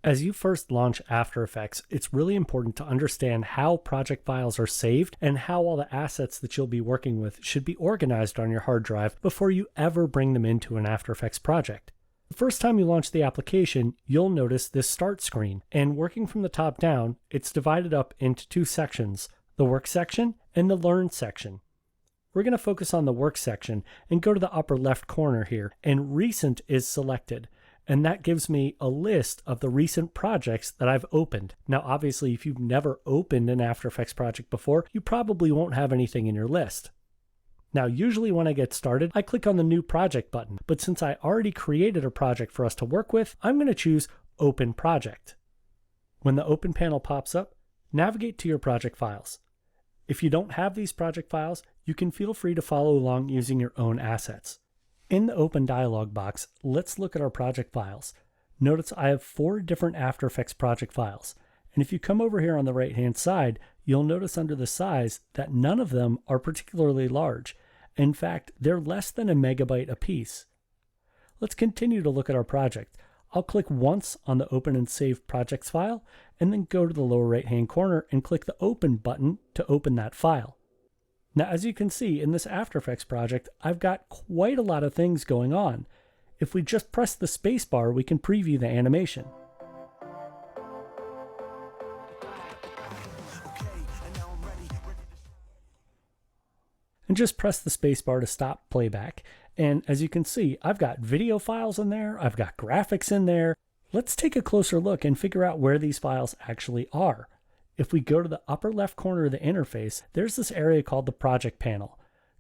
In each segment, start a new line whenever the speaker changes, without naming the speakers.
As you first launch After Effects, it's really important to understand how project files are saved and how all the assets that you'll be working with should be organized on your hard drive before you ever bring them into an After Effects project. The first time you launch the application, you'll notice this start screen, and working from the top down, it's divided up into two sections, the Work section and the Learn section. We're going to focus on the Work section and go to the upper left corner here, and Recent is selected. And that gives me a list of the recent projects that I've opened. Now, obviously, if you've never opened an After Effects project before, you probably won't have anything in your list. Now, usually when I get started, I click on the New Project button, but since I already created a project for us to work with, I'm going to choose Open Project. When the Open panel pops up, navigate to your project files. If you don't have these project files, you can feel free to follow along using your own assets. In the Open dialog box, let's look at our project files. Notice I have 4 different After Effects project files. And if you come over here on the right-hand side, you'll notice under the size that none of them are particularly large. In fact, they're less than a megabyte apiece. Let's continue to look at our project. I'll click once on the Open and Save Projects file, and then go to the lower right-hand corner and click the Open button to open that file. Now, as you can see in this After Effects project, I've got quite a lot of things going on. If we just press the spacebar, we can preview the animation. And just press the spacebar to stop playback. And as you can see, I've got video files in there, I've got graphics in there. Let's take a closer look and figure out where these files actually are. If we go to the upper left corner of the interface, there's this area called the Project Panel.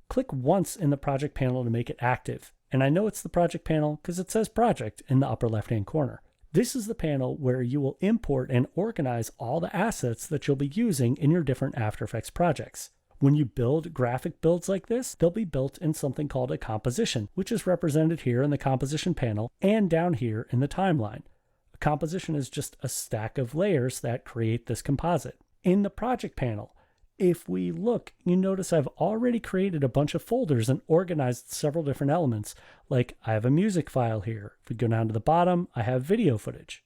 Click once in the Project Panel to make it active. And I know it's the Project Panel because it says Project in the upper left-hand corner. This is the panel where you will import and organize all the assets that you'll be using in your different After Effects projects. When you build graphic builds like this, they'll be built in something called a composition, which is represented here in the Composition panel and down here in the timeline. Composition is just a stack of layers that create this composite. In the project panel, if we look, you notice I've already created a bunch of folders and organized several different elements. Like I have a music file here. If we go down to the bottom, I have video footage.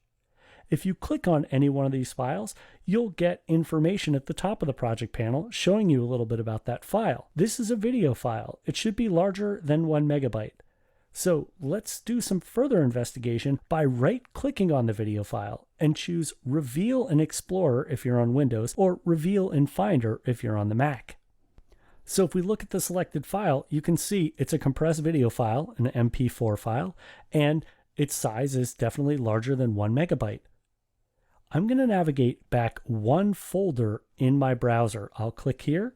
If you click on any one of these files, you'll get information at the top of the project panel showing you a little bit about that file. This is a video file. It should be larger than 1 megabyte. So let's do some further investigation by right-clicking on the video file and choose Reveal in Explorer if you're on Windows or Reveal in Finder if you're on the Mac. So if we look at the selected file, you can see it's a compressed video file, an MP4 file, and its size is definitely larger than 1 megabyte. I'm going to navigate back one folder in my browser. I'll click here,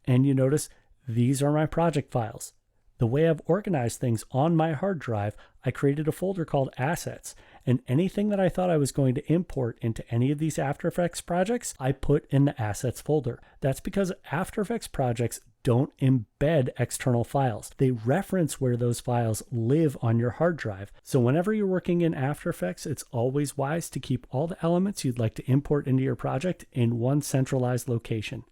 and you notice these are my project files. The way I've organized things on my hard drive, I created a folder called Assets, and anything that I thought I was going to import into any of these After Effects projects, I put in the Assets folder. That's because After Effects projects don't embed external files. They reference where those files live on your hard drive. So whenever you're working in After Effects, it's always wise to keep all the elements you'd like to import into your project in one centralized location.